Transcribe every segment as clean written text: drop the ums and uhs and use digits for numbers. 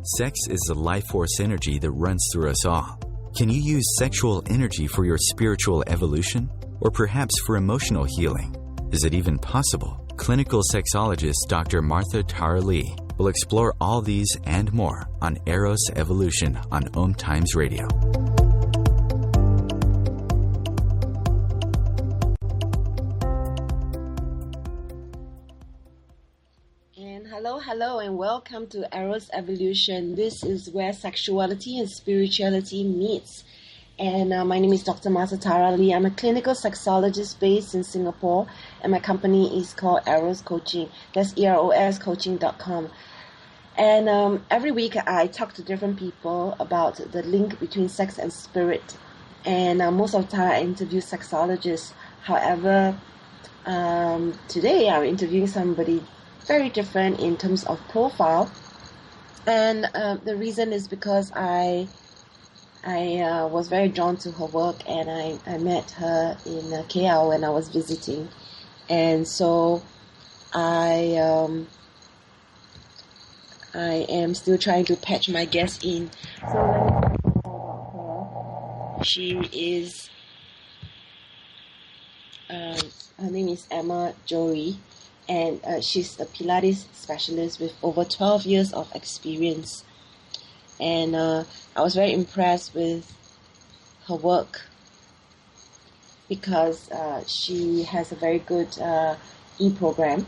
Sex is the life force energy that runs through us all. Can you use sexual energy for your spiritual evolution? Or perhaps for emotional healing? Is it even possible? Clinical Sexologist Dr. Martha Tara Lee will explore all these and more on Eros Evolution on OMTimes Radio. Hello, and welcome to Eros Evolution. This is where sexuality and spirituality meets. And my name is Dr. Marshall Tara Lee. I'm a clinical sexologist based in Singapore, and my company is called Eros Coaching. That's eroscoaching.com. And every week I talk to different people about the link between sex and spirit. And most of the time I interview sexologists. However, today I'm interviewing somebody very different in terms of profile, and the reason is because I was very drawn to her work, and I met her in KL when I was visiting, and so I am still trying to patch my guest in. So let me talk about her. She is her name is Emma Jory. And she's a Pilates specialist with over 12 years of experience. And I was very impressed with her work because she has a very good e-program.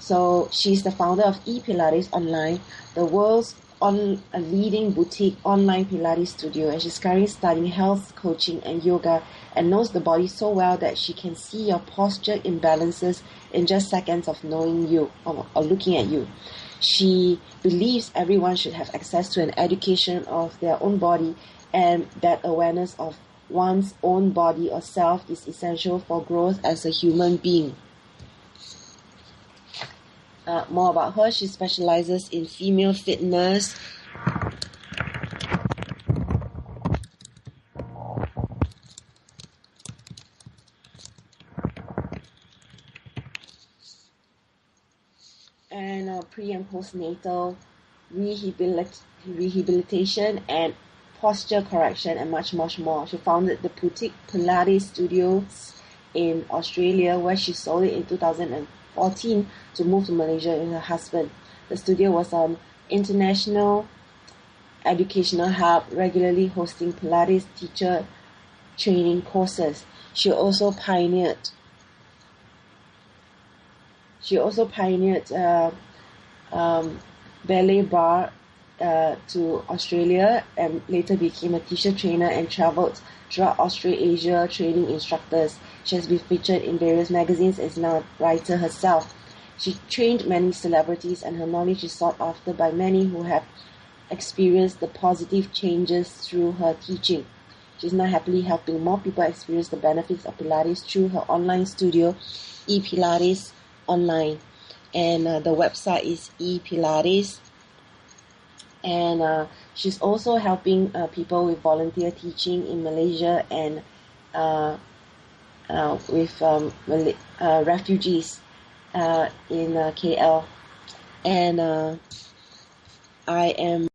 So she's the founder of ePilates Online, the world's a leading boutique online Pilates studio, and she's currently studying health coaching and yoga, and knows the body so well that she can see your posture imbalances in just seconds of knowing you or looking at you. She believes everyone should have access to an education of their own body, and that awareness of one's own body or self is essential for growth as a human being. More about her: she specializes in female fitness, and pre- and postnatal rehabilitation and posture correction, and much more. She founded the boutique Pilates studios in Australia, where she sold it in 2014 to move to Malaysia with her husband. The studio was an international educational hub, regularly hosting Pilates teacher training courses. She also pioneered ballet bar to Australia, and later became a teacher trainer and traveled throughout Australasia training instructors. She has been featured in various magazines and is now a writer herself. She trained many celebrities, and her knowledge is sought after by many who have experienced the positive changes through her teaching. She is now happily helping more people experience the benefits of Pilates through her online studio, ePilates Online. And the website is ePilates. And she's also helping people with volunteer teaching in Malaysia and with refugees in KL. And I am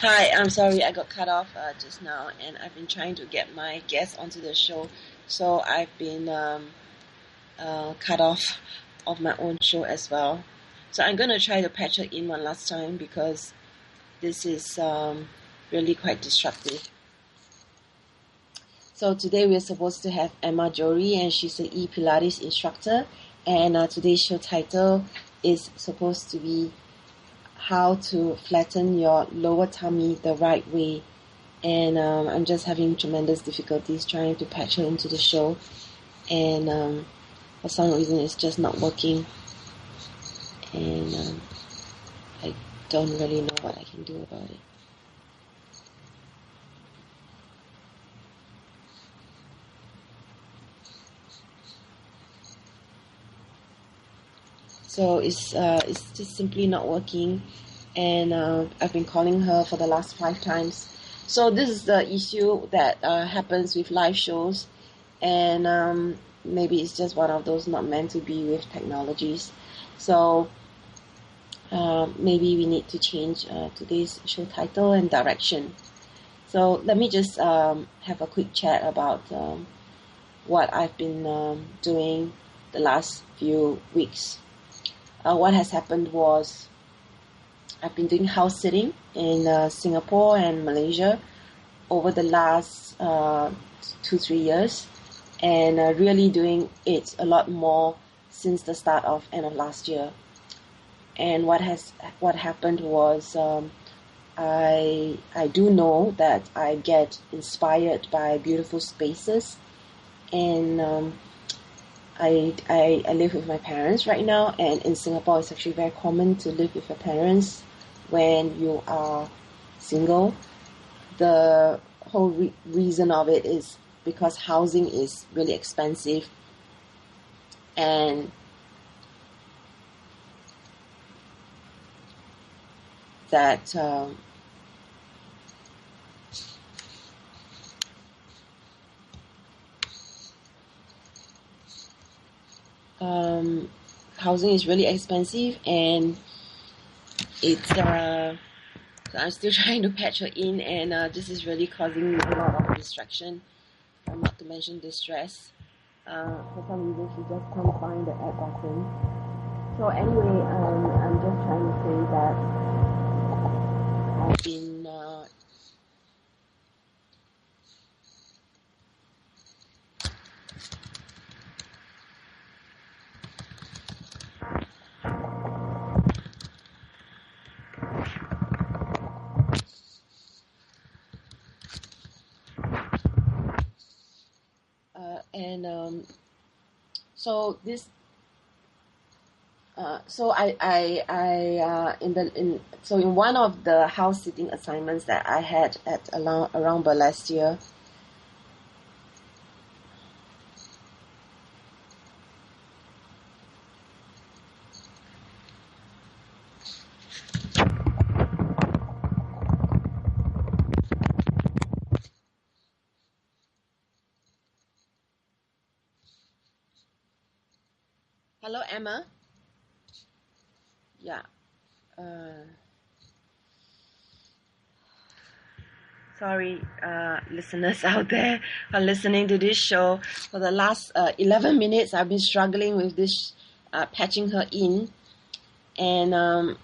Hi, I'm sorry I got cut off just now, and I've been trying to get my guests onto the show, so I've been cut off of my own show as well. So I'm going to try to patch her in one last time because this is really quite destructive. So today we're supposed to have Emma Jory, and she's an Pilates instructor, and today's show title is supposed to be how to flatten your lower tummy the right way. And I'm just having tremendous difficulties trying to patch her into the show, and for some reason it's just not working, and I don't really know what I can do about it. So it's just simply not working, and I've been calling her for the last 5 times. So this is the issue that happens with live shows, and maybe it's just one of those not meant to be with technologies. So maybe we need to change today's show title and direction. So let me just have a quick chat about what I've been doing the last few weeks. What has happened was I've been doing house sitting in Singapore and Malaysia over the last 2-3 years, and really doing it a lot more since the end of last year. And what happened was I do know that I get inspired by beautiful spaces, and I live with my parents right now, and in Singapore it's actually very common to live with your parents when you are single. The whole reason of it is because housing is really expensive, and that housing is really expensive, and it's so I'm still trying to patch her in, and this is really causing me a lot of distraction, not to mention distress. For some reason she just can't find the add button. So anyway, I'm just trying to say that I've been so this so in one of the house sitting assignments that I had at around last year, hello Emma. Yeah. Sorry, listeners out there who are listening to this show. For the last 11 minutes, I've been struggling with this, patching her in. And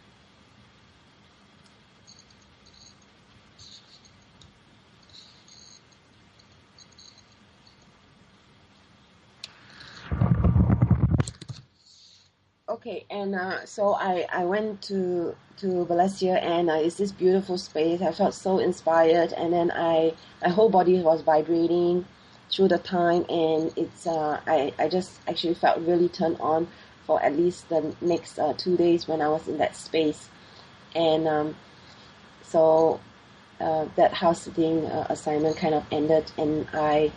okay, and so I went to Malaysia, and it's this beautiful space. I felt so inspired, and then my whole body was vibrating through the time, and it's I just actually felt really turned on for at least the next 2 days when I was in that space. And so that house sitting assignment kind of ended, and I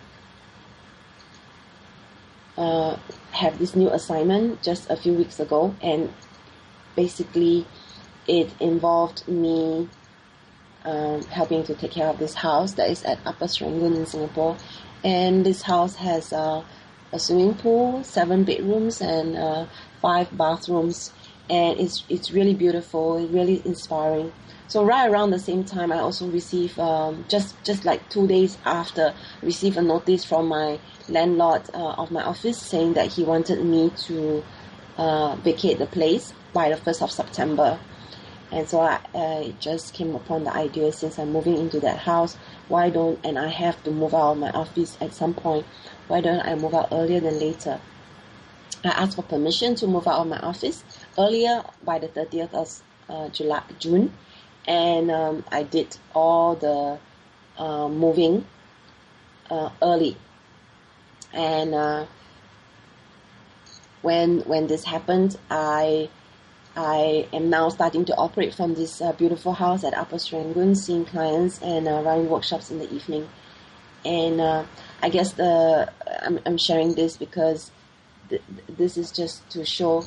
have this new assignment just a few weeks ago, and basically it involved me helping to take care of this house that is at Upper Serangoon in Singapore. And this house has a swimming pool, 7 bedrooms, and 5 bathrooms, and it's really beautiful, really inspiring. So right around the same time, I also received just like 2 days after, received a notice from my landlord of my office saying that he wanted me to vacate the place by the 1st of September. And so I just came upon the idea, since I'm moving into that house, and I have to move out of my office at some point, why don't I move out earlier than later? I asked for permission to move out of my office earlier, by the 30th of June, and I did all the moving early. And when this happened, I am now starting to operate from this beautiful house at Upper Serangoon, seeing clients and running workshops in the evening. And I guess I'm sharing this because this is just to show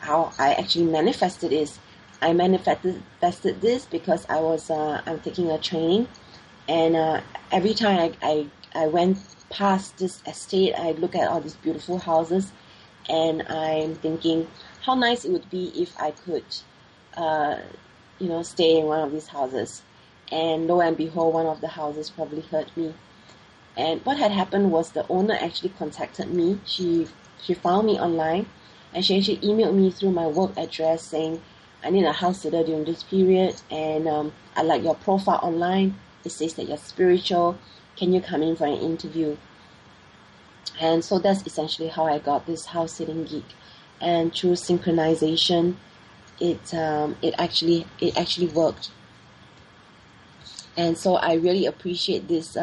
how I actually manifested this. I manifested this because I'm taking a training, and every time I went past this estate, I look at all these beautiful houses, and I'm thinking how nice it would be if I could, stay in one of these houses. And lo and behold, one of the houses probably hurt me. And what had happened was the owner actually contacted me. She found me online, and she actually emailed me through my work address saying, I need a house sitter during this period, and I like your profile online. It says that you're spiritual. Can you come in for an interview? And so that's essentially how I got this house sitting gig. And through synchronization, it actually worked. And so I really appreciate this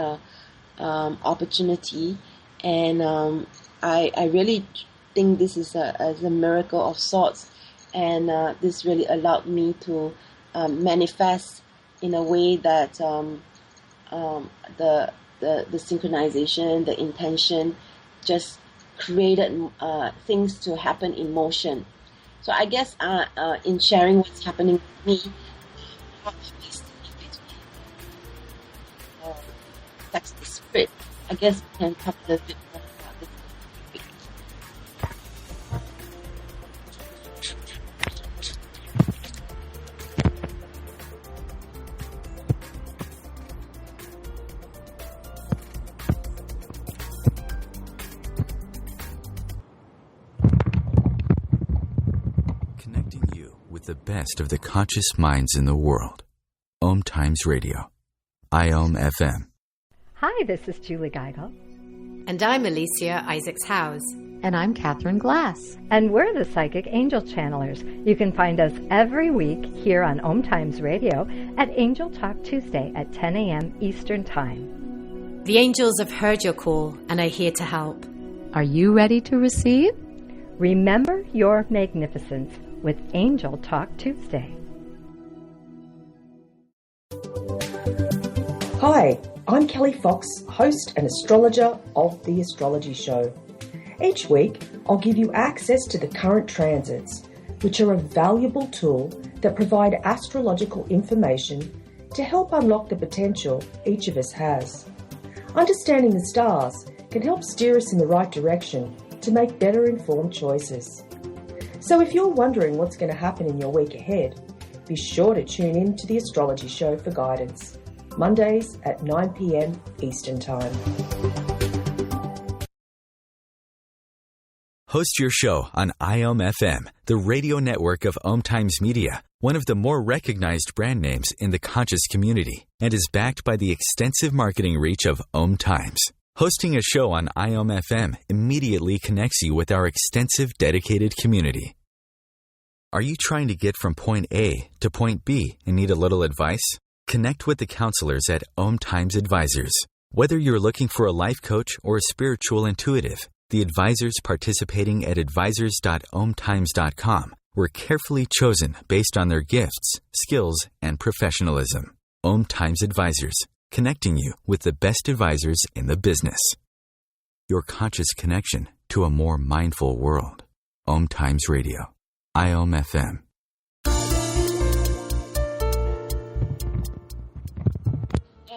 opportunity, and I really think this is a miracle of sorts, and this really allowed me to manifest in a way that the synchronization, the intention, just created things to happen in motion. So I guess in sharing what's happening with me, sex the spirit, I guess we can talk a little bit more about this. Connecting you with the best of the conscious minds in the world. OMTimes Radio. IOM FM. Hi, this is Julie Geigel. And I'm Alicia Isaacs-Howes. And I'm Catherine Glass. And we're the Psychic Angel Channelers. You can find us every week here on OMTimes Radio at Angel Talk Tuesday at 10 a.m. Eastern Time. The angels have heard your call and are here to help. Are you ready to receive? Remember your magnificence with Angel Talk Tuesday. Hi, I'm Kelly Fox, host and astrologer of The Astrology Show. Each week, I'll give you access to the current transits, which are a valuable tool that provide astrological information to help unlock the potential each of us has. Understanding the stars can help steer us in the right direction to make better informed choices. So if you're wondering what's going to happen in your week ahead, be sure to tune in to The Astrology Show for guidance. Mondays at 9 p.m. Eastern Time. Host your show on IOM FM, the radio network of OMTimes Media, one of the more recognized brand names in the conscious community, and is backed by the extensive marketing reach of OMTimes. Hosting a show on IOM FM immediately connects you with our extensive dedicated community. Are you trying to get from point A to point B and need a little advice? Connect with the counselors at OMTimes Advisors. Whether you're looking for a life coach or a spiritual intuitive, the advisors participating at advisors.omtimes.com were carefully chosen based on their gifts, skills, and professionalism. OMTimes Advisors, connecting you with the best advisors in the business. Your conscious connection to a more mindful world. OMTimes Radio. IOM FM.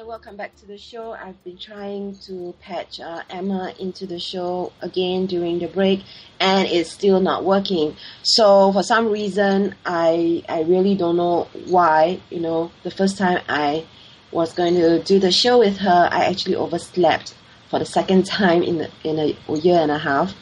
Welcome back to the show. I've been trying to patch Emma into the show again during the break, and it's still not working. So for some reason, I really don't know why. The first time I was going to do the show with her, I actually overslept for the second time in a year and a half,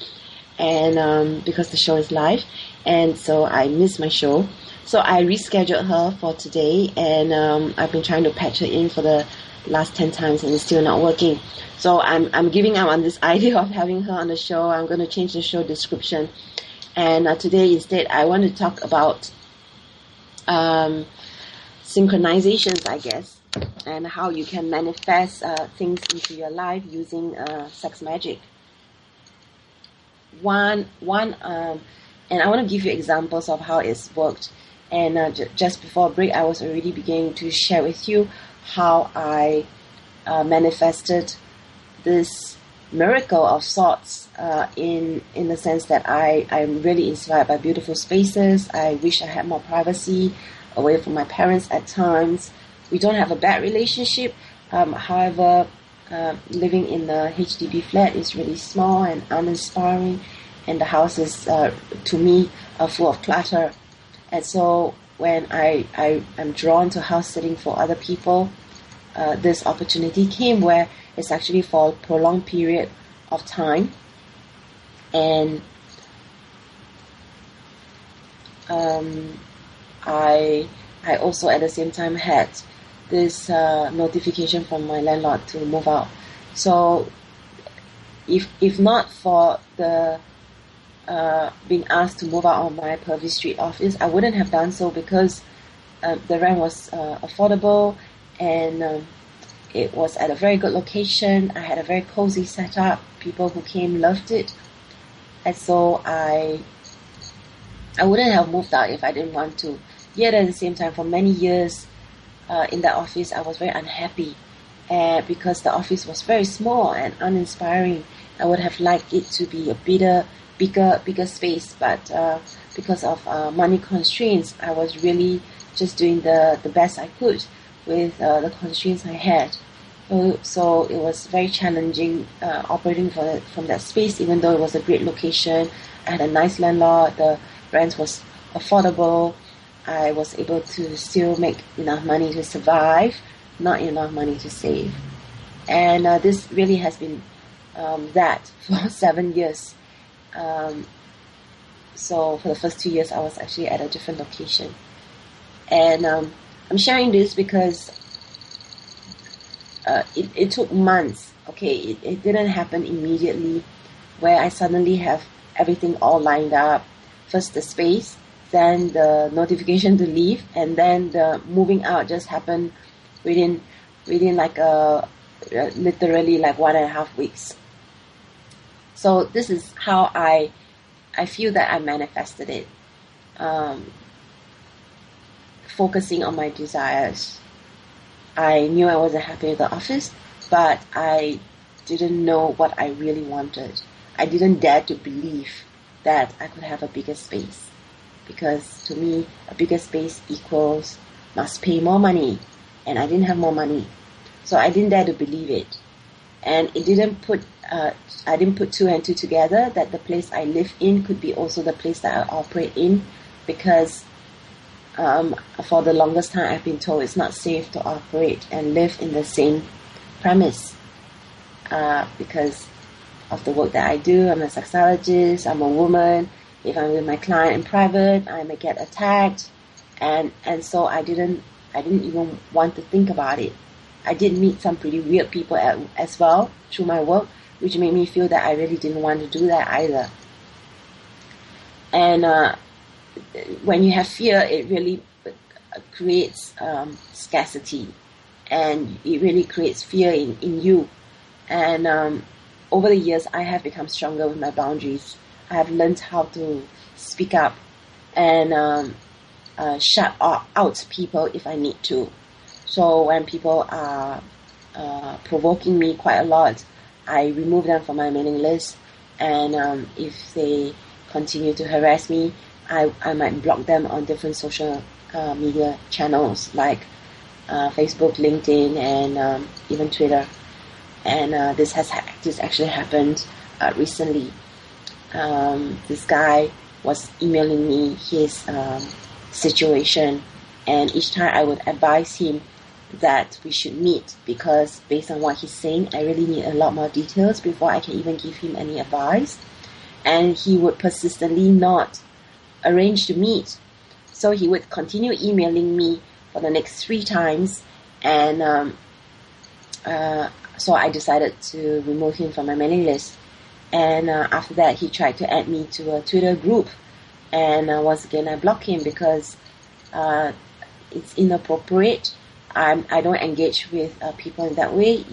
and because the show is live. and so I missed my show. So I rescheduled her for today, and I've been trying to patch her in for the last 10 times, and it's still not working. So I'm giving up on this idea of having her on the show. I'm going to change the show description, and today instead I want to talk about synchronizations, I guess, and how you can manifest things into your life using sex magic. And I want to give you examples of how it's worked. And just before break, I was already beginning to share with you how I manifested this miracle of sorts in the sense that I'm really inspired by beautiful spaces. I wish I had more privacy away from my parents at times. We don't have a bad relationship. However, living in a HDB flat is really small and uninspiring, and the house is, to me, full of clutter. And so when I'm drawn to house sitting for other people, this opportunity came where it's actually for a prolonged period of time. And I also at the same time had this notification from my landlord to move out. So if not for the being asked to move out of my Purvis Street office, I wouldn't have done so, because the rent was affordable, and it was at a very good location. I had a very cozy setup. People who came loved it, and so I wouldn't have moved out if I didn't want to. Yet at the same time, for many years in that office, I was very unhappy, because the office was very small and uninspiring. I would have liked it to be a bigger space, but because of money constraints, I was really just doing the best I could with the constraints I had. So it was very challenging operating from that space, even though it was a great location. I had a nice landlord, the rent was affordable. I was able to still make enough money to survive, not enough money to save. And this really has been that for 7 years. So for the first 2 years, I was actually at a different location. And I'm sharing this because it took months. Okay, it didn't happen immediately, where I suddenly have everything all lined up. First the space, then the notification to leave, and then the moving out just happened within like literally like 1.5 weeks. So this is how I feel that I manifested it. Focusing on my desires. I knew I wasn't happy with the office, but I didn't know what I really wanted. I didn't dare to believe that I could have a bigger space, because to me, a bigger space equals must pay more money, and I didn't have more money. So I didn't dare to believe it. And it didn't put, I didn't put two and two together, that the place I live in could be also the place that I operate in, because for the longest time I've been told it's not safe to operate and live in the same premise, because of the work that I do. I'm a sexologist, I'm a woman. If I'm with my client in private, I may get attacked, and so I didn't even want to think about it. I did meet some pretty weird people as well through my work, which made me feel that I really didn't want to do that either. And when you have fear, it really creates scarcity, and it really creates fear in you. And over the years, I have become stronger with my boundaries. I have learned how to speak up and shut out people if I need to. So when people are provoking me quite a lot, I remove them from my mailing list. And if they continue to harass me, I might block them on different social media channels like Facebook, LinkedIn, and even Twitter. And this actually happened recently. This guy was emailing me his situation, and each time I would advise him that we should meet, because based on what he's saying, I really need a lot more details before I can even give him any advice. And he would persistently not arrange to meet. So he would continue emailing me for the next 3 times, and so I decided to remove him from my mailing list. And after that, he tried to add me to a Twitter group, and once again I blocked him because it's inappropriate. I don't engage with people in that way.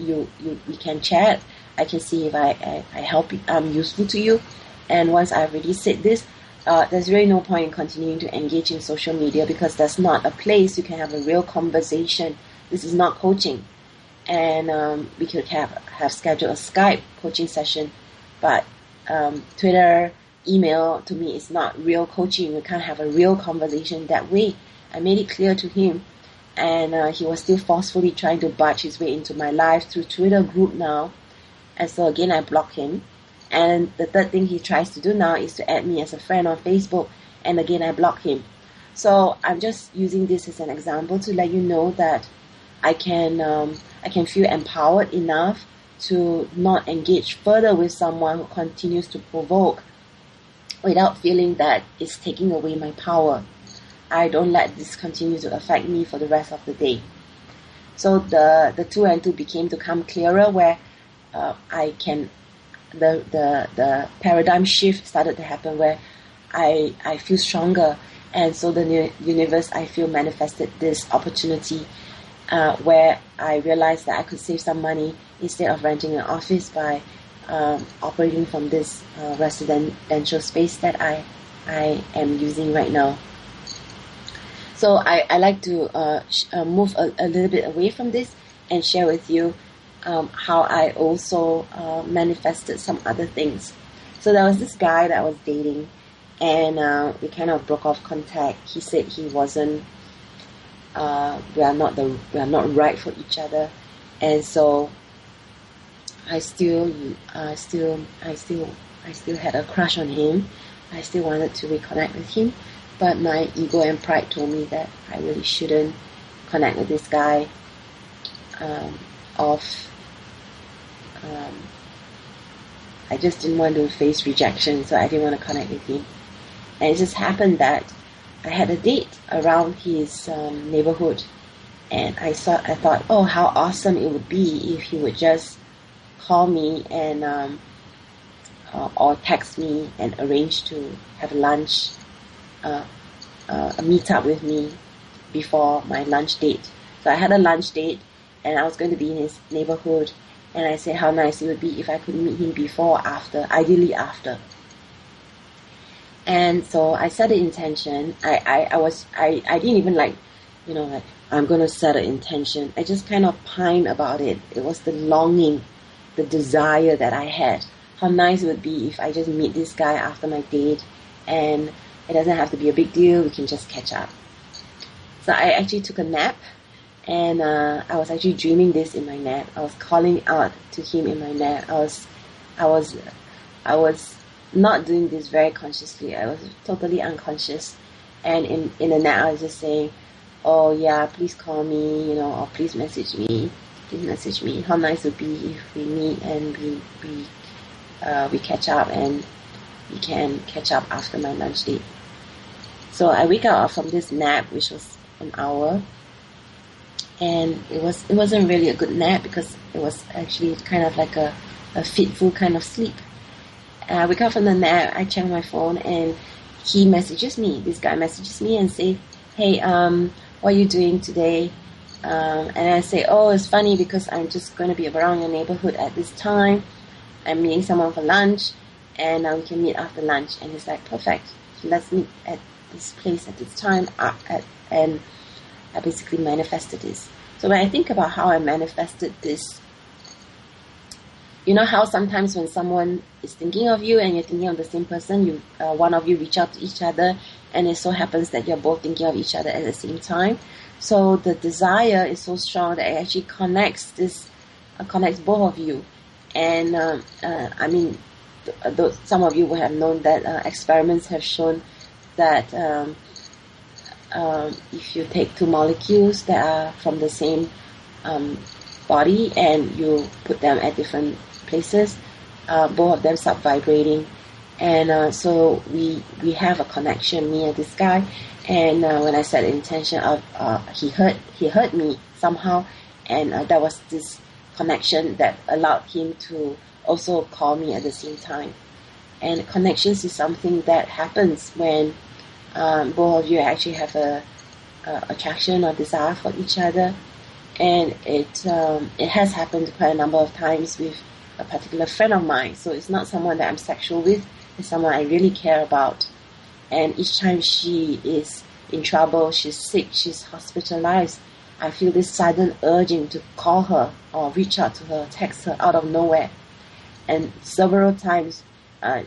We can chat. I can see if I help you, I'm useful to you. And once I've already said this, there's really no point in continuing to engage in social media, because that's not a place you can have a real conversation. This is not coaching. And we could have scheduled a Skype coaching session, but Twitter, email, to me, is not real coaching. We can't have a real conversation that way. I made it clear to him, and he was still forcefully trying to barge his way into my life through Twitter group now. And so again, I block him. And the third thing he tries to do now is to add me as a friend on Facebook, and again I block him. So I'm just using this as an example to let you know that I can feel empowered enough to not engage further with someone who continues to provoke without feeling that it's taking away my power. I don't let this continue to affect me for the rest of the day. So the 2 and 2 became to come clearer, where the paradigm shift started to happen, where I feel stronger. And so the universe, I feel, manifested this opportunity where I realized that I could save some money instead of renting an office by operating from this residential space that I am using right now. So I like to move a little bit away from this and share with you how I also manifested some other things. So there was this guy that I was dating, and we kind of broke off contact. He said he wasn't, we are not right for each other, and so I still had a crush on him. I still wanted to reconnect with him, but my ego and pride told me that I really shouldn't connect with this guy. I just didn't want to face rejection, so I didn't want to connect with him. And it just happened that I had a date around his neighborhood, and I thought, oh, how awesome it would be if he would just call me and or text me and arrange to have lunch, a meet-up with me before my lunch date. So I had a lunch date, and I was going to be in his neighborhood, and I said how nice it would be if I could meet him before or after, ideally after. And so I set an intention. I didn't even like I'm going to set an intention. I just kind of pined about it. It was the longing, the desire that I had. How nice it would be if I just meet this guy after my date, and it doesn't have to be a big deal. We can just catch up. So I actually took a nap, and I was actually dreaming this in my nap. I was calling out to him in my nap. I was not doing this very consciously. I was totally unconscious, and in the nap I was just saying, oh yeah, please call me, or please message me. How nice it would be if we meet and we catch up, and we can catch up after my lunch date. So I wake up from this nap, which was an hour, and it wasn't really a good nap because it was actually kind of like a fitful kind of sleep. I wake up from the nap, I check my phone, and he messages me. This guy messages me and say, hey, what are you doing today? And I say, oh, it's funny because I'm just going to be around your neighborhood at this time. I'm meeting someone for lunch, and we can meet after lunch. And he's like, perfect. So let's meet at this place at this time. And I basically manifested this. So when I think about how I manifested this, you know how sometimes when someone is thinking of you and you're thinking of the same person, one of you reach out to each other, and it so happens that you're both thinking of each other at the same time. So the desire is so strong that it actually connects both of you. And some of you will have known that experiments have shown that if you take two molecules that are from the same body and you put them at different places, both of them start vibrating, And so we have a connection, me and this guy. And when I set the intention of he hurt me somehow, and that was this connection that allowed him to also call me at the same time. And connections is something that happens when both of you actually have a attraction or desire for each other. And it has happened quite a number of times with a particular friend of mine. So it's not someone that I'm sexual with, it's someone I really care about. And each time she is in trouble, she's sick, she's hospitalized, I feel this sudden urging to call her or reach out to her, text her out of nowhere. And several times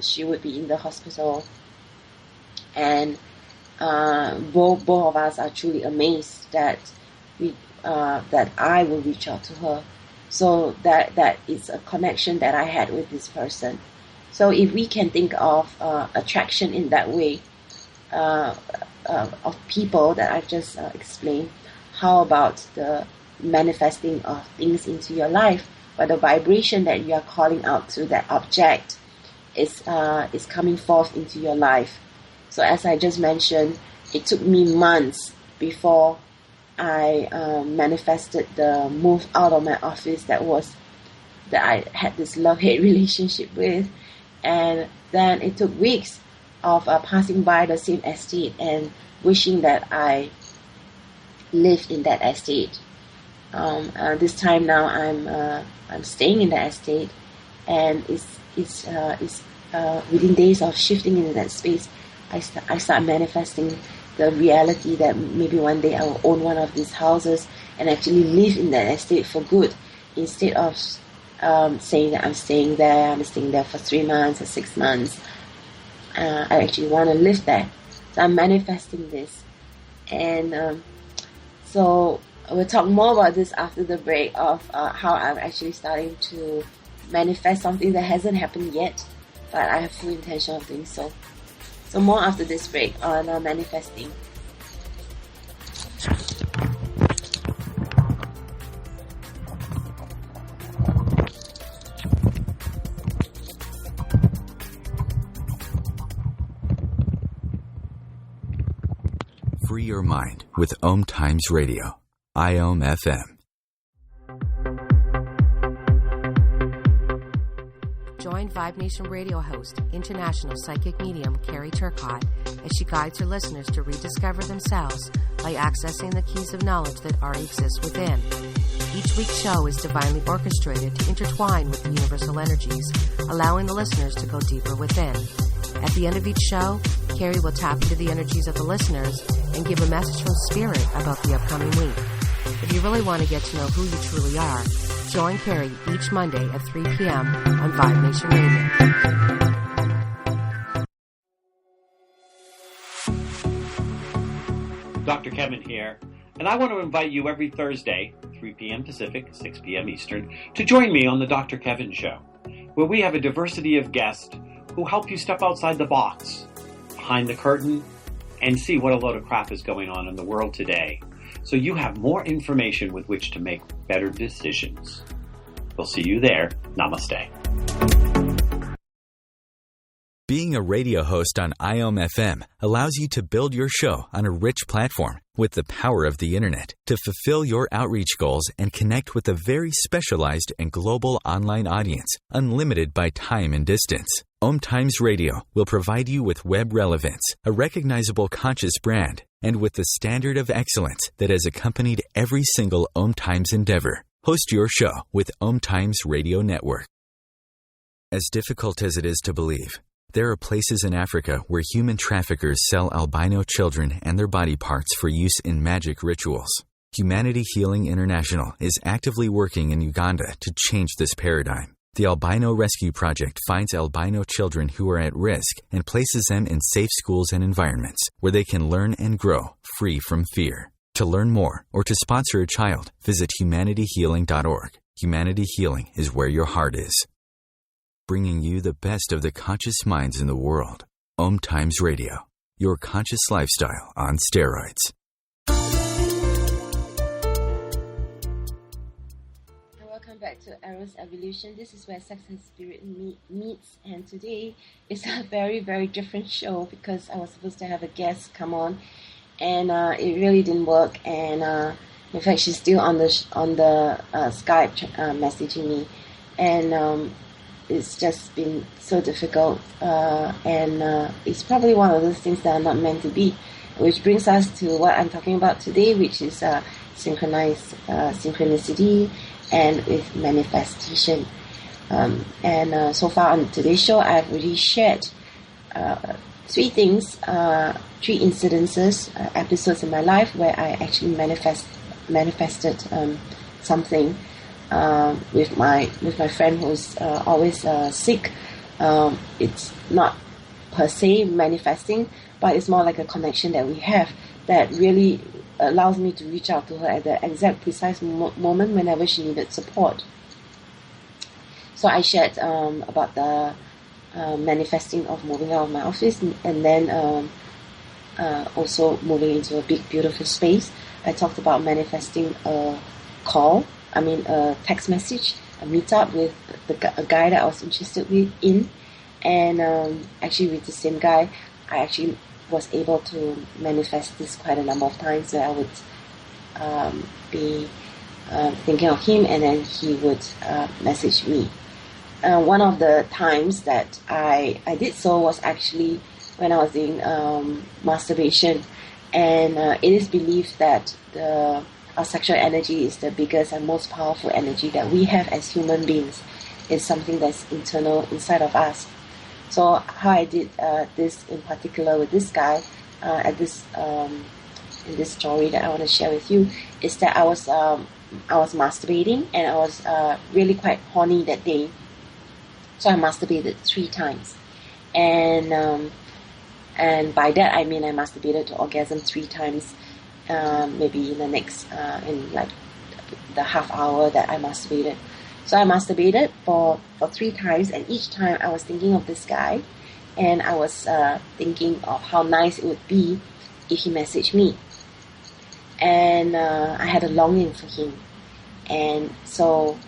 she would be in the hospital, and both of us are truly amazed that that I will reach out to her. So that is a connection that I had with this person. So if we can think of attraction in that way, of people that I've just explained, how about the manifesting of things into your life, where the vibration that you are calling out to that object is coming forth into your life. So as I just mentioned, it took me months before I manifested the move out of my office that I had this love-hate relationship with. And then it took weeks of passing by the same estate and wishing that I lived in that estate. This time now I'm staying in that estate, and it's within days of shifting into that space, I start manifesting the reality that maybe one day I will own one of these houses and actually live in that estate for good, instead of saying that I'm staying there for 3 months or 6 months. I actually want to live there. So I'm manifesting this. And so we'll talk more about this after the break, of how I'm actually starting to manifest something that hasn't happened yet, but I have full intention of doing so. So more after this break on manifesting. Free your mind with OMTimes Radio, IOM FM. Join Vibe Nation radio host, international psychic medium Carrie Turcotte, as she guides her listeners to rediscover themselves by accessing the keys of knowledge that already exist within. Each week's show is divinely orchestrated to intertwine with the universal energies, allowing the listeners to go deeper within. At the end of each show, Carrie will tap into the energies of the listeners and give a message from Spirit about the upcoming week. If you really want to get to know who you truly are, join Carrie each Monday at 3 p.m. on Vibe Nation Radio. Dr. Kevin here, and I want to invite you every Thursday, 3 p.m. Pacific, 6 p.m. Eastern, to join me on the Dr. Kevin Show, where we have a diversity of guests who help you step outside the box, behind the curtain, and see what a load of crap is going on in the world today, so you have more information with which to make better decisions. We'll see you there. Namaste. Being a radio host on IOM FM allows you to build your show on a rich platform with the power of the internet to fulfill your outreach goals and connect with a very specialized and global online audience, unlimited by time and distance. OMTimes Radio will provide you with web relevance, a recognizable conscious brand, and with the standard of excellence that has accompanied every single OMTimes endeavor. Host your show with OMTimes Radio Network. As difficult as it is to believe, there are places in Africa where human traffickers sell albino children and their body parts for use in magic rituals. Humanity Healing International is actively working in Uganda to change this paradigm. The Albino Rescue Project finds albino children who are at risk and places them in safe schools and environments where they can learn and grow free from fear. To learn more or to sponsor a child, visit humanityhealing.org. Humanity Healing is where your heart is. Bringing you the best of the conscious minds in the world. OMTimes Radio, your conscious lifestyle on steroids. Welcome back to Eros Evolution. This is where sex and spirit meets, and today is a very, very different show because I was supposed to have a guest come on, and it really didn't work. And in fact, she's still on the Skype messaging me, and it's just been so difficult. And it's probably one of those things that are not meant to be, which brings us to what I'm talking about today, which is synchronicity and with manifestation. So far on today's show, I've already shared 3 things, 3 incidences, episodes in my life where I actually manifested something with my friend who's always sick. It's not per se manifesting, but it's more like a connection that we have that really allows me to reach out to her at the exact precise moment whenever she needed support. So I shared about the manifesting of moving out of my office, and then also moving into a big beautiful space. I talked about manifesting a text message, a meetup with a guy that I was interested in, and actually with the same guy, I actually was able to manifest this quite a number of times, where I would be thinking of him, and then he would message me. One of the times that I did so was actually when I was doing masturbation, and it is believed that our sexual energy is the biggest and most powerful energy that we have as human beings. It's something that's internal inside of us. So how I did this in particular with this guy in this story that I want to share with you is that I was masturbating, and I was really quite horny that day. So I masturbated 3 times, and by that I mean I masturbated to orgasm 3 times, maybe in the next in like the half hour that I masturbated. So I masturbated for 3 times, and each time I was thinking of this guy, and I was thinking of how nice it would be if he messaged me. And I had a longing for him, and so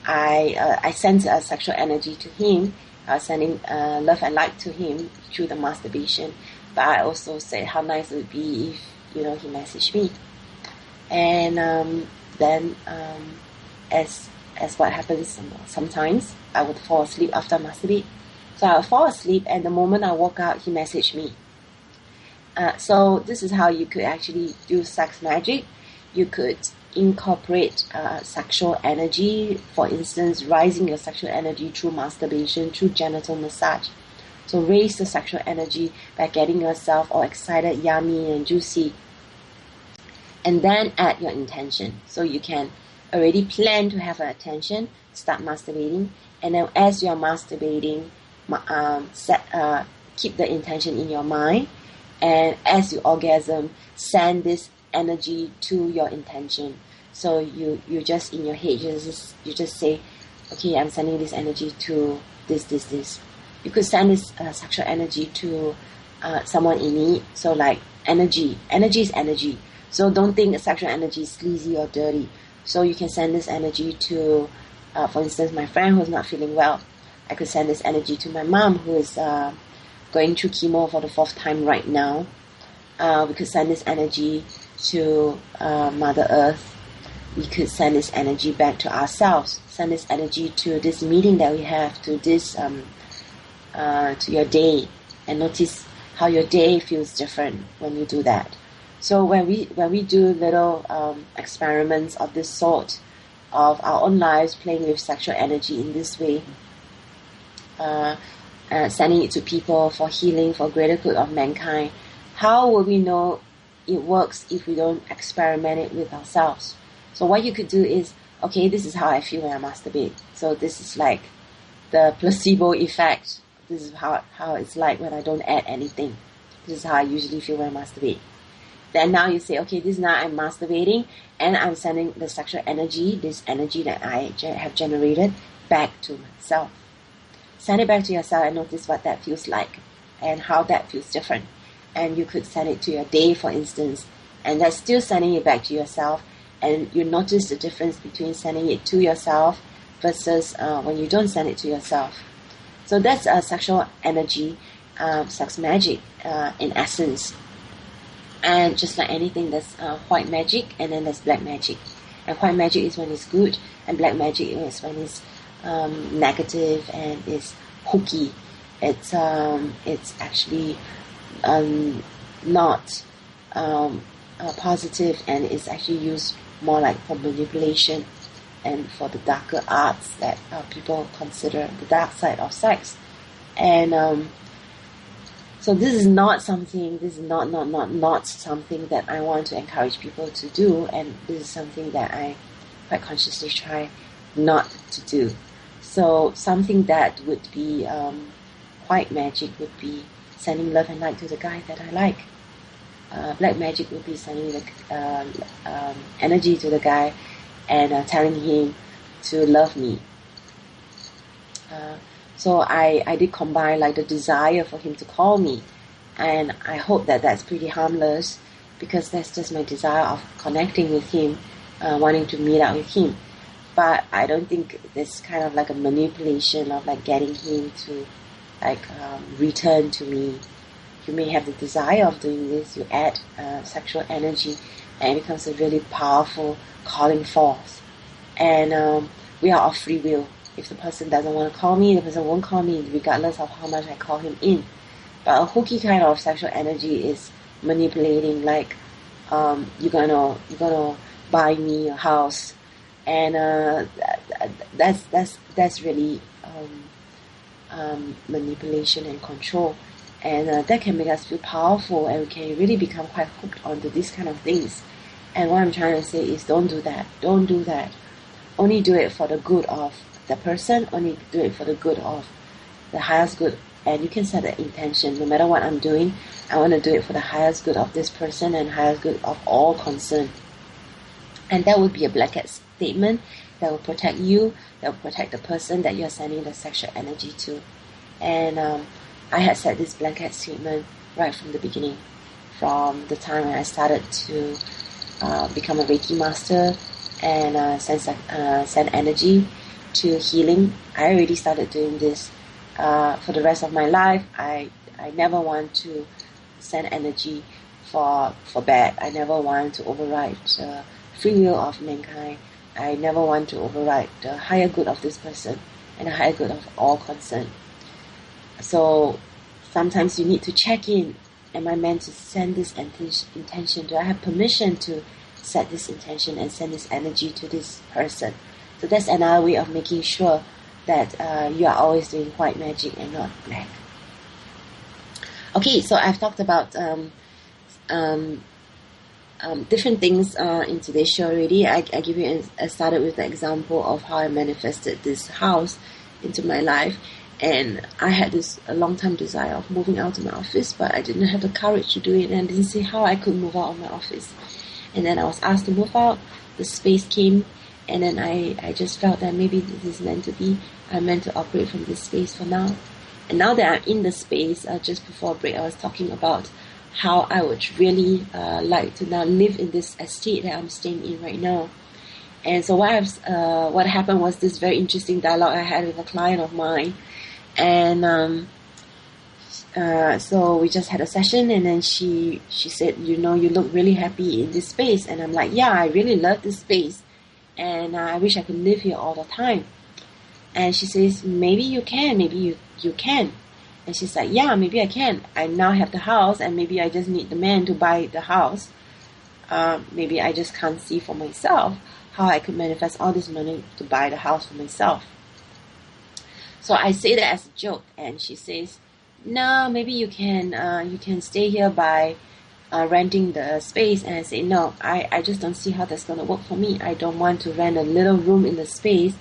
I sent a sexual energy to him. I was sending love and light to him through the masturbation, but I also said how nice it would be if he messaged me. And then as what happens sometimes, I would fall asleep after I masturbate. So I would fall asleep, and the moment I woke up, he messaged me. So this is how you could actually do sex magic. You could incorporate sexual energy, for instance, rising your sexual energy through masturbation, through genital massage. So raise the sexual energy by getting yourself all excited, yummy and juicy. And then add your intention. So you can already plan to have an intention, start masturbating, and then as you're masturbating, keep the intention in your mind, and as you orgasm, send this energy to your intention. So you just in your head, you just say, okay, I'm sending this energy to this. You could send this sexual energy to someone in need. So like energy is energy. So don't think sexual energy is sleazy or dirty. So you can send this energy to, for instance, my friend who's not feeling well. I could send this energy to my mom who is going through chemo for the 4th time right now. We could send this energy to Mother Earth. We could send this energy back to ourselves. Send this energy to this meeting that we have, to this, to your day, and notice how your day feels different when you do that. So when we do little experiments of this sort of our own lives, playing with sexual energy in this way, sending it to people for healing, for greater good of mankind, how will we know it works if we don't experiment it with ourselves? So what you could do is, okay, this is how I feel when I masturbate. So this is like the placebo effect. This is how it's like when I don't add anything. This is how I usually feel when I masturbate. Then now you say, okay, this is now I'm masturbating, and I'm sending the sexual energy, this energy that I have generated, back to myself. Send it back to yourself and notice what that feels like and how that feels different. And you could send it to your day, for instance, and that's still sending it back to yourself. And you notice the difference between sending it to yourself versus when you don't send it to yourself. So that's sexual energy, sex magic in essence. And just like anything, there's white magic and then there's black magic. And white magic is when it's good, and black magic is when it's negative and it's hooky. It's actually not positive, and it's actually used more like for manipulation and for the darker arts that people consider the dark side of sex. And so this is not something that I want to encourage people to do, and this is something that I quite consciously try not to do. So something that would be white magic would be sending love and light to the guy that I like. Black magic would be sending the energy to the guy and telling him to love me. So I did combine like the desire for him to call me, and I hope that that's pretty harmless, because that's just my desire of connecting with him, wanting to meet up with him. But I don't think this kind of like a manipulation of like getting him to like return to me. You may have the desire of doing this, you add sexual energy, and it becomes a really powerful calling forth. And we are of free will. If the person doesn't want to call me, the person won't call me, regardless of how much I call him in. But a hooky kind of sexual energy is manipulating, like you're gonna buy me a house, and that's really manipulation and control. And that can make us feel powerful, and we can really become quite hooked onto these kind of things. And what I'm trying to say is, don't do that. Don't do that. Only do it for the good of the person. Only do it for the good of the highest good. And you can set an intention. No matter what I'm doing, I want to do it for the highest good of this person and highest good of all concerned. And that would be a blanket statement that will protect you, that will protect the person that you're sending the sexual energy to. And I had set this blanket statement right from the beginning, from the time when I started to become a Reiki master and send energy to healing. I already started doing this for the rest of my life. I never want to send energy for bad. I never want to override the free will of mankind. I never want to override the higher good of this person and the higher good of all concerned. So sometimes you need to check in. Am I meant to send this intention? Do I have permission to set this intention and send this energy to this person? So that's another way of making sure that you are always doing white magic and not black. Okay, so I've talked about different things in today's show already. I started with the example of how I manifested this house into my life. And I had a long-time desire of moving out of my office, but I didn't have the courage to do it, and I didn't see how I could move out of my office. And then I was asked to move out, the space came, and then I just felt that maybe this is meant to be. I'm meant to operate from this space for now. And now that I'm in the space, just before break, I was talking about how I would really like to now live in this estate that I'm staying in right now. And so what happened was this very interesting dialogue I had with a client of mine. And so we just had a session, and then she said, you look really happy in this space. And I'm like, yeah, I really love this space, and I wish I could live here all the time. And she says, maybe you can, maybe you can. And she's like, yeah, maybe I can. I now have the house, and maybe I just need the man to buy the house. Maybe I just can't see for myself how I could manifest all this money to buy the house for myself. So I say that as a joke, and she says, no, maybe you can stay here by renting the space. And I say, no, I just don't see how that's going to work for me. I don't want to rent a little room in the space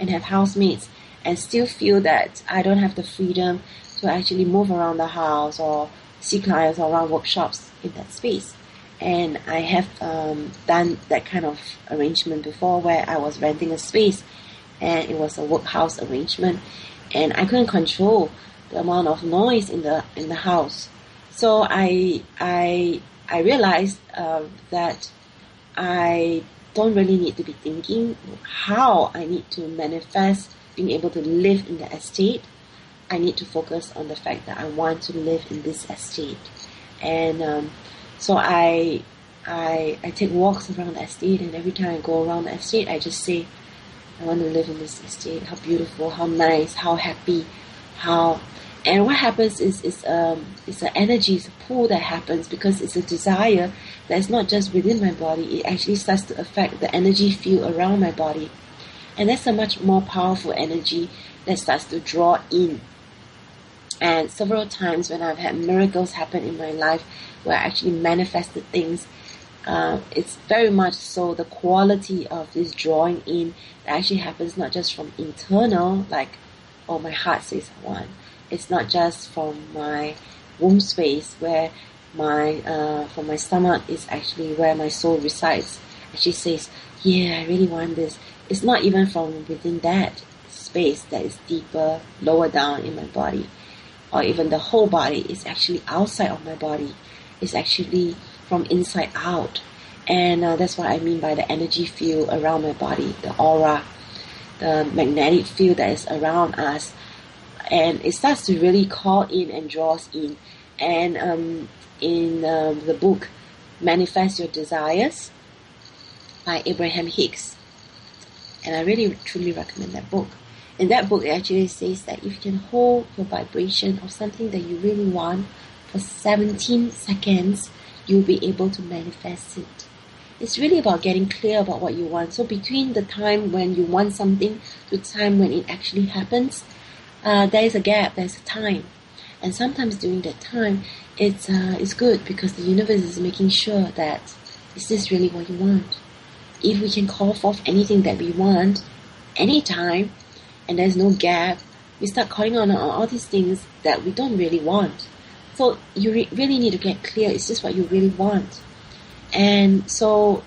and have housemates and still feel that I don't have the freedom to actually move around the house or see clients or run workshops in that space. And I have done that kind of arrangement before, where I was renting a space, and it was a workhouse arrangement, and I couldn't control the amount of noise in the house. So I realized that I don't really need to be thinking how I need to manifest being able to live in the estate. I need to focus on the fact that I want to live in this estate. And so I take walks around the estate, and every time I go around the estate, I just say, I want to live in this estate. How beautiful, how nice, how happy, and what happens is it's an energy, it's a pull that happens because it's a desire that's not just within my body. It actually starts to affect the energy field around my body, and that's a much more powerful energy that starts to draw in. And several times when I've had miracles happen in my life where I actually manifested things, it's very much so the quality of this drawing in that actually happens not just from internal, like, oh, my heart says I want. It's not just from my womb space where from my stomach is actually where my soul resides. Actually says, yeah, I really want this. It's not even from within that space that is deeper, lower down in my body, or even the whole body. It's actually outside of my body. It's actually from inside out. And that's what I mean by the energy field around my body, the aura, the magnetic field that is around us. And it starts to really call in and draws in. And in the book, Manifest Your Desires by Abraham Hicks. And I really, truly recommend that book. In that book, it actually says that if you can hold your vibration of something that you really want for 17 seconds, you'll be able to manifest it. It's really about getting clear about what you want. So between the time when you want something to the time when it actually happens, there is a gap, there's a time. And sometimes during that time, it's good because the universe is making sure that, is this really what you want? If we can call forth anything that we want, anytime, and there's no gap, we start calling on all these things that we don't really want. So you really need to get clear, is this what you really want? And so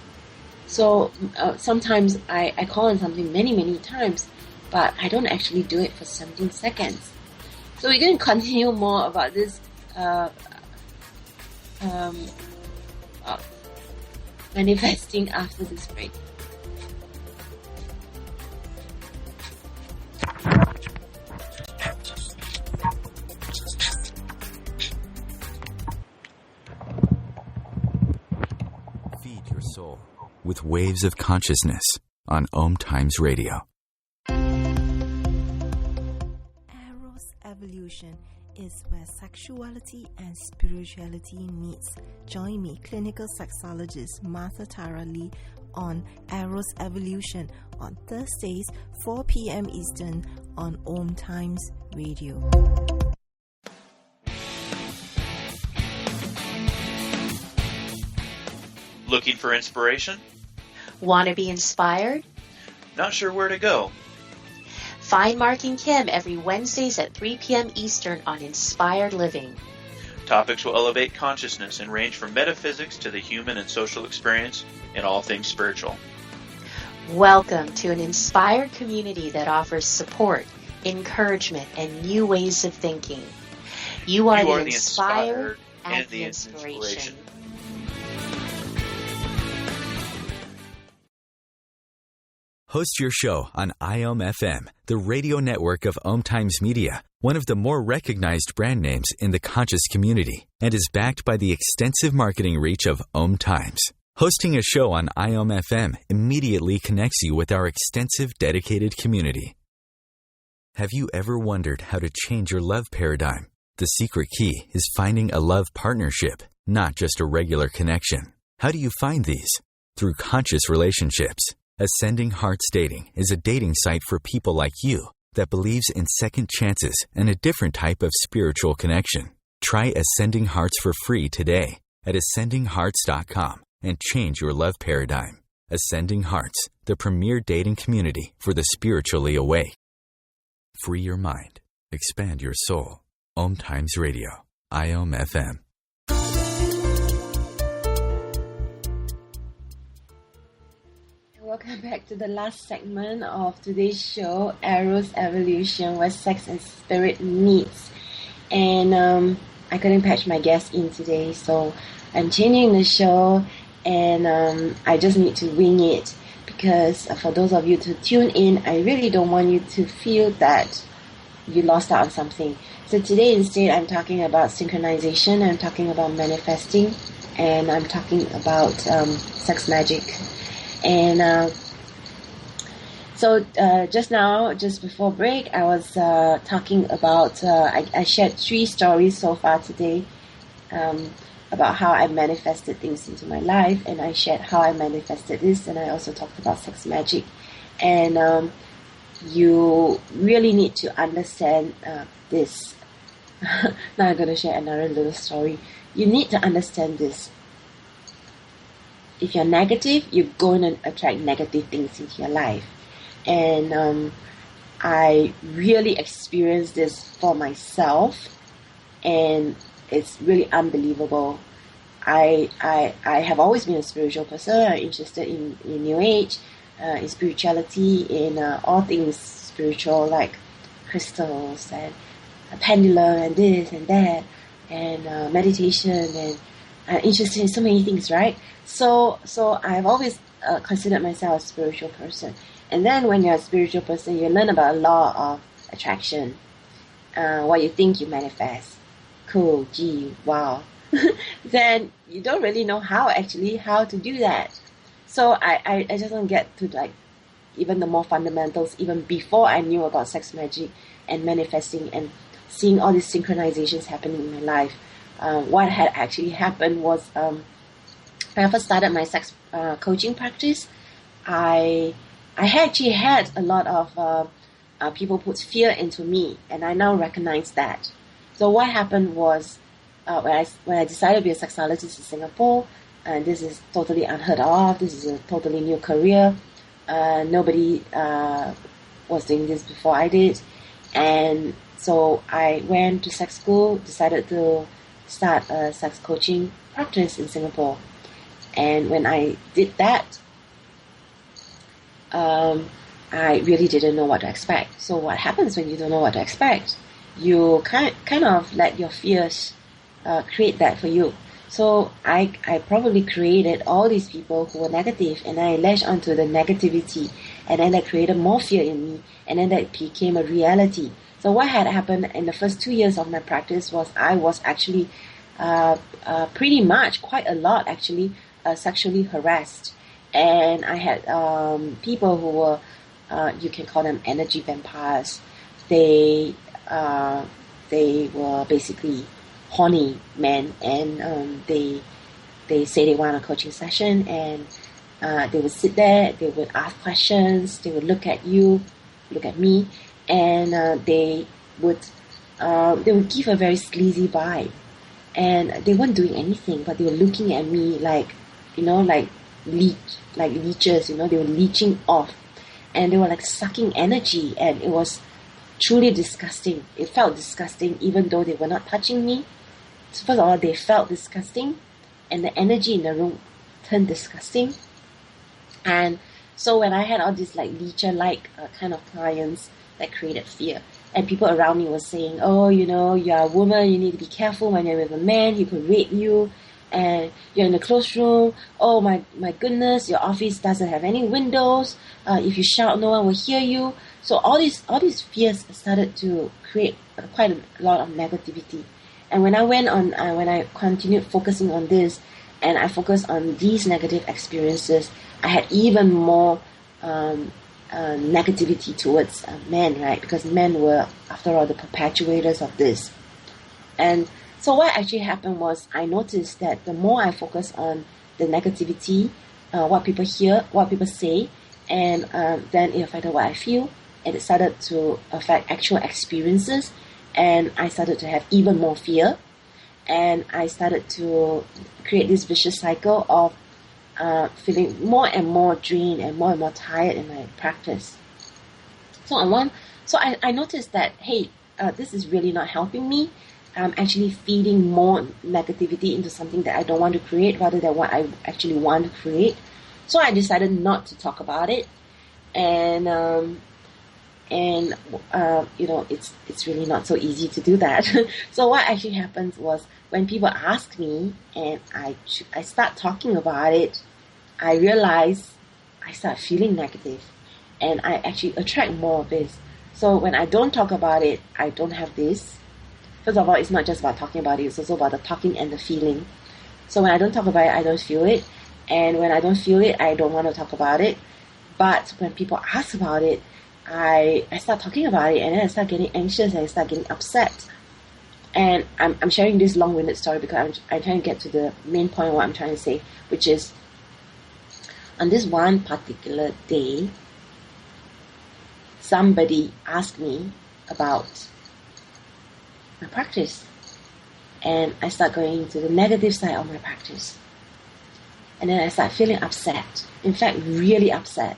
sometimes I call on something many, many times, but I don't actually do it for 17 seconds. So we're going to continue more about this manifesting after this break. Feed your soul with waves of consciousness on OMTimes Radio. Eros Evolution is where sexuality and spirituality meets. Join me, Clinical Sexologist Martha Tara Lee, on Eros Evolution on Thursdays, 4 p.m. Eastern on OMTimes Radio. Looking for inspiration? Want to be inspired? Not sure where to go? Find Mark and Kim every Wednesdays at 3 p.m. Eastern on Inspired Living. Topics will elevate consciousness and range from metaphysics to the human and social experience and all things spiritual. Welcome to an inspired community that offers support, encouragement, and new ways of thinking. You are the inspired and the inspiration. Host your show on IOM-FM, the radio network of OMTimes Media, one of the more recognized brand names in the conscious community, and is backed by the extensive marketing reach of OMTimes. Hosting a show on IOM-FM immediately connects you with our extensive dedicated community. Have you ever wondered how to change your love paradigm? The secret key is finding a love partnership, not just a regular connection. How do you find these? Through conscious relationships. Ascending Hearts Dating is a dating site for people like you that believes in second chances and a different type of spiritual connection. Try Ascending Hearts for free today at ascendinghearts.com and change your love paradigm. Ascending Hearts, the premier dating community for the spiritually awake. Free your mind. Expand your soul. OMTimes Radio. IOM-FM. Welcome back to the last segment of today's show, Eros Evolution, where sex and spirit meets. And I couldn't patch my guest in today, so I'm changing the show. and I just need to wing it, because for those of you to tune in, I really don't want you to feel that you lost out on something. So today instead I'm talking about synchronization, I'm talking about manifesting, and I'm talking about sex magic. And so just now, just before break, I was talking about, I shared 3 stories so far today about how I manifested things into my life, and I shared how I manifested this, and I also talked about sex magic. And you really need to understand this. Now I'm going to share another little story. You need to understand this. If you're negative, you're going to attract negative things into your life. And I really experienced this for myself, and it's really unbelievable. I have always been a spiritual person. I'm interested in New Age, in spirituality, in all things spiritual, like crystals and a pendulum and this and that, and meditation, and I'm interested in so many things, right? So I've always considered myself a spiritual person. And then when you're a spiritual person, you learn about a law of attraction. What you think, you manifest. Cool, gee, wow. Then you don't really know how to do that. So I just don't get to like even the more fundamentals, even before I knew about sex magic and manifesting and seeing all these synchronizations happening in my life. What had actually happened was when I first started my sex coaching practice, I actually had a lot of people put fear into me, and I now recognize that. So what happened was when I decided to be a sexologist in Singapore, and this is totally unheard of, this is a totally new career, nobody was doing this before I did, and so I went to sex school, decided to start a sex coaching practice in Singapore. And when I did that, I really didn't know what to expect. So what happens when you don't know what to expect? You kind of let your fears create that for you. So I probably created all these people who were negative, and I latched onto the negativity, and then that created more fear in me, and then that became a reality. So what had happened in the first 2 years of my practice was I was actually pretty much, quite a lot actually, sexually harassed. And I had people who were, you can call them energy vampires. They were basically horny men, and they say they want a coaching session, and they would sit there, they would ask questions, they would look at you, look at me, and they would give a very sleazy vibe, and they weren't doing anything, but they were looking at me like leeches, they were leeching off, and they were like sucking energy, and it was truly disgusting. It felt disgusting, even though they were not touching me. So first of all, they felt disgusting, and the energy in the room turned disgusting. And so when I had all these like leecher-like kind of clients, that created fear. And people around me were saying, oh, you're a woman, you need to be careful when you're with a man, he could rape you, and you're in a closed room, oh my goodness, your office doesn't have any windows, if you shout, no one will hear you. So all these fears started to create quite a lot of negativity. And when I went on, when I continued focusing on this, and I focused on these negative experiences, I had even more negativity towards men, right? Because men were, after all, the perpetuators of this. And so what actually happened was I noticed that the more I focus on the negativity, what people hear, what people say, and then it affected what I feel, and it started to affect actual experiences, and I started to have even more fear, and I started to create this vicious cycle of feeling more and more drained and more tired in my practice. So I noticed that, hey, this is really not helping me. I'm actually feeding more negativity into something that I don't want to create rather than what I actually want to create. So I decided not to talk about it. And And, it's really not so easy to do that. So what actually happens was when people ask me and I start talking about it, I realize I start feeling negative and I actually attract more of this. So when I don't talk about it, I don't have this. First of all, it's not just about talking about it, it's also about the talking and the feeling. So when I don't talk about it, I don't feel it. And when I don't feel it, I don't want to talk about it. But when people ask about it, I start talking about it, and then I start getting anxious and I start getting upset. And I'm sharing this long-winded story because I'm trying to get to the main point of what I'm trying to say, which is on this one particular day, somebody asked me about my practice. And I start going to the negative side of my practice. And then I start feeling upset. In fact, really upset.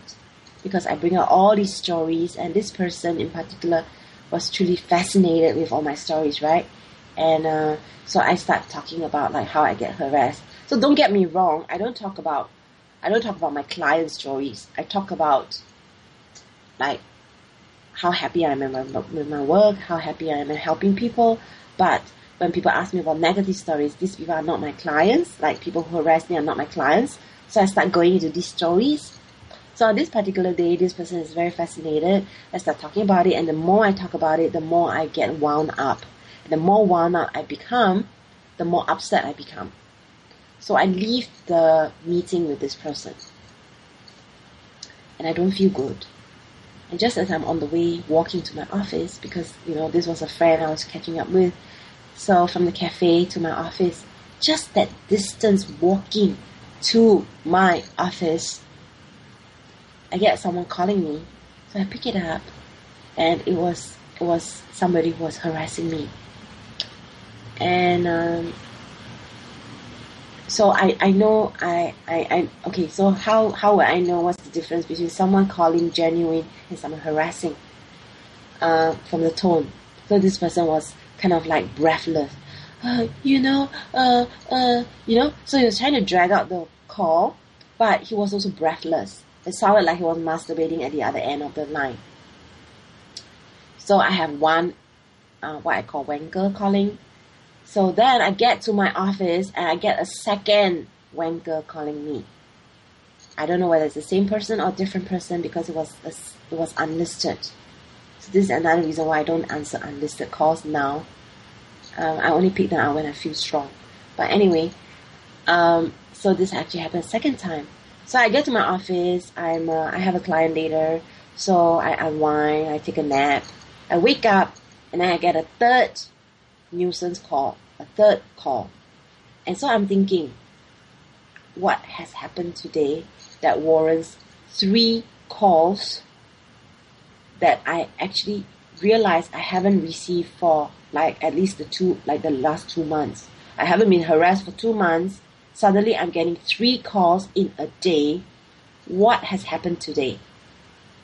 Because I bring out all these stories, and this person in particular was truly fascinated with all my stories, right? And so I start talking about like how I get harassed. So don't get me wrong, I don't talk about my client stories. I talk about like how happy I am with my work, how happy I am in helping people. But when people ask me about negative stories, these people are not my clients. Like people who harass me are not my clients. So I start going into these stories. So on this particular day, this person is very fascinated. I start talking about it, and the more I talk about it, the more I get wound up. And the more wound up I become, the more upset I become. So I leave the meeting with this person. And I don't feel good. And just as I'm on the way walking to my office, because, this was a friend I was catching up with. So from the cafe to my office, just that distance walking to my office, I get someone calling me. So I pick it up, and it was somebody who was harassing me. And so I know okay, so how will I know what's the difference between someone calling genuine and someone harassing? From the tone. So this person was kind of like breathless. So he was trying to drag out the call, but he was also breathless. It sounded like he was masturbating at the other end of the line. So I have one, what I call wanker calling. So then I get to my office and I get a second wanker calling me. I don't know whether it's the same person or different person because it was unlisted. So this is another reason why I don't answer unlisted calls now. I only pick them out when I feel strong. But anyway, so this actually happened a second time. So I get to my office, I have a client later, so I unwind, I take a nap, I wake up, and then I get a third nuisance call, a third call. And so I'm thinking, what has happened today that warrants 3 calls that I actually realized I haven't received for like at least the last 2 months. I haven't been harassed for 2 months. Suddenly I'm getting 3 calls in a day. What has happened today?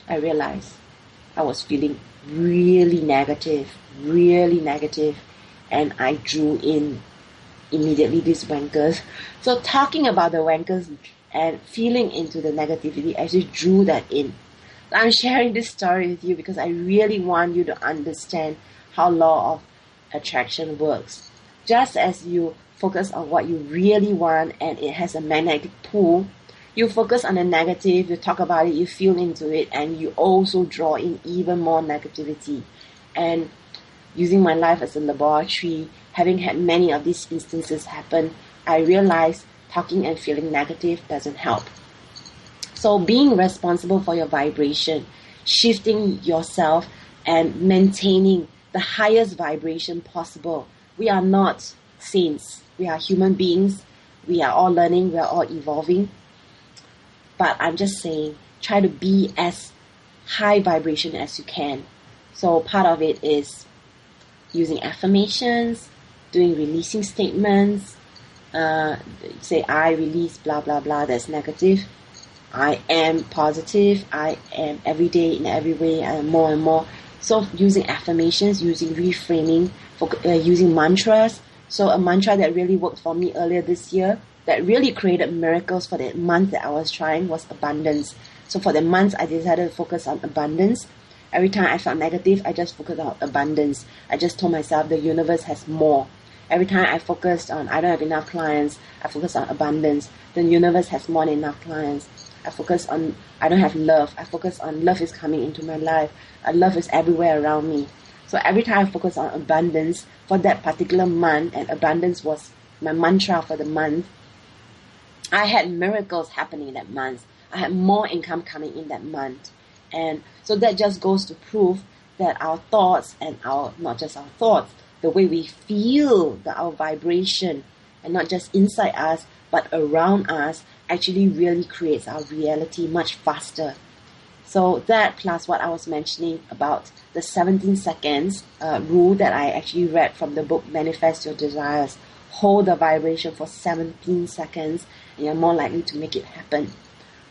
I realized I was feeling really negative, and I drew in immediately these wankers. So talking about the wankers and feeling into the negativity, I actually drew that in. I'm sharing this story with you because I really want you to understand how law of attraction works. Just as you focus on what you really want and it has a magnetic pull, you focus on the negative, you talk about it, you feel into it, and you also draw in even more negativity. And using my life as a laboratory, having had many of these instances happen, I realized talking and feeling negative doesn't help. So being responsible for your vibration, shifting yourself and maintaining the highest vibration possible. We are not saints. We are human beings. We are all learning. We are all evolving. But I'm just saying, try to be as high vibration as you can. So part of it is using affirmations, doing releasing statements, say I release blah blah blah, that's negative. I am positive. I am every day in every way. I am more and more. So using affirmations, using reframing, using mantras. So a mantra that really worked for me earlier this year, that really created miracles for the month that I was trying, was abundance. So for the month, I decided to focus on abundance. Every time I felt negative, I just focused on abundance. I just told myself the universe has more. Every time I focused on I don't have enough clients, I focused on abundance. The universe has more than enough clients. I focus on I don't have love. I focus on love is coming into my life. Love is everywhere around me. So every time I focus on abundance for that particular month, and abundance was my mantra for the month, I had miracles happening that month. I had more income coming in that month. And so that just goes to prove that our thoughts and not just our thoughts, the way we feel, our vibration, and not just inside us, but around us, actually really creates our reality much faster. So that plus what I was mentioning about the 17 seconds rule that I actually read from the book Manifest Your Desires. Hold the vibration for 17 seconds and you're more likely to make it happen.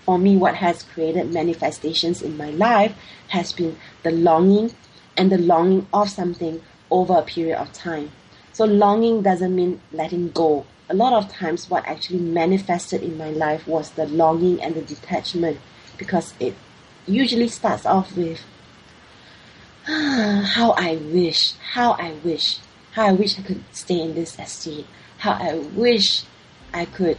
For me, what has created manifestations in my life has been the longing and the longing of something over a period of time. So longing doesn't mean letting go. A lot of times what actually manifested in my life was the longing and the detachment, because it usually starts off with how I wish I could stay in this estate, how I wish I could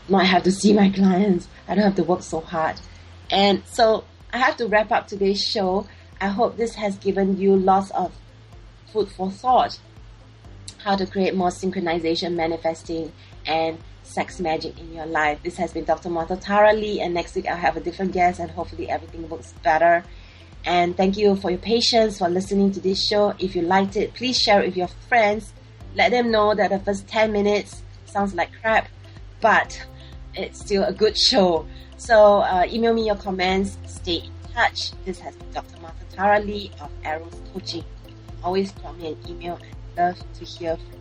not have to see my clients, I don't have to work so hard. And so I have to wrap up today's show. I hope this has given you lots of food for thought, how to create more synchronization, manifesting, and sex magic in your life. This has been Dr. Martha Tara Lee, and next week I'll have a different guest, and hopefully everything works better. And thank you for your patience, for listening to this show. If you liked it, please share it with your friends. Let them know that the first 10 minutes sounds like crap, but it's still a good show. So email me your comments, stay in touch. This has been Dr. Martha Tara Lee of Eros Coaching. Always drop me an email, and love to hear from you.